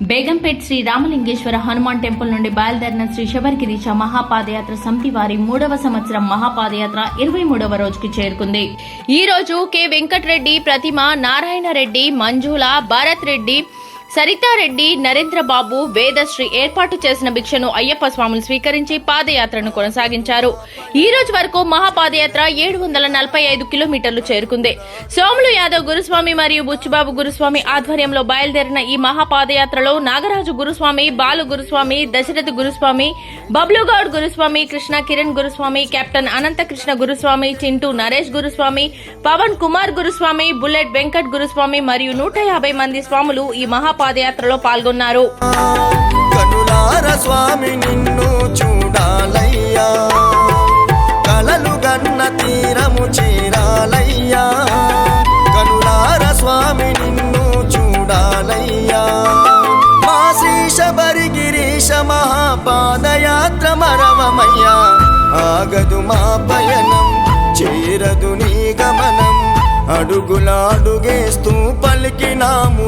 Begumpet Shri Ramalingeswara Hanuman temple నుండి బయలుదేరిన శ్రీ శబరిగిరీశ మహాపాదయాత్ర సమితి వారి 3వ సంవత్సరం మహాపాదయాత్ర 23వ రోజుకి చేరుకుంది. ఈ రోజు కె వెంకటరెడ్డి, ప్రతిమ, నారాయణ రెడ్డి, మంజుల, భారత్ రెడ్డి, సరితారెడ్డి, నరేంద్రబాబు, వేదశ్రీ ఏర్పాటు చేసిన భిక్షను అయ్యప్ప స్వాములు స్వీకరించి పాదయాత్రను కొనసాగించారు. ఈ రోజు వరకు మహాపాదయాత్ర 745 కిలోమీటర్లు చేరుకుంది. సోములు యాదవ్ గురుస్వామి మరియు బుచ్చిబాబు గురుస్వామి ఆధ్వర్యంలో బయలుదేరిన ఈ మహాపాదయాత్రలో నాగరాజు గురుస్వామి, బాలు గురుస్వామి, దశరథ గురుస్వామి, బబ్లుగౌడ్ గురుస్వామి, కృష్ణ కిరణ్ గురుస్వామి, కెప్టెన్ అనంతకృష్ణ గురుస్వామి, చింటూ నరేష్ గురుస్వామి, పవన్ కుమార్ గురుస్వామి, బుల్లెట్ వెంకట్ గురుస్వామి మరియు 150 మంది స్వాములు ఈ పాదయాత్రలో పాల్గొన్నారు. కనులార స్వామి నిన్ను చూడాలయ్యా, కలలు గన్న తీరము చేరాలయ్యా, కనులార స్వామి నిన్ను చూడాలయ్యా. మా శ్రీ శబరిగిరీశ మహాపాదయాత్ర మరవమయ్యా, ఆగదు మా పయనం, చేరదు నీ గమనం, అడుగులాడుగేస్తూ పలికినాము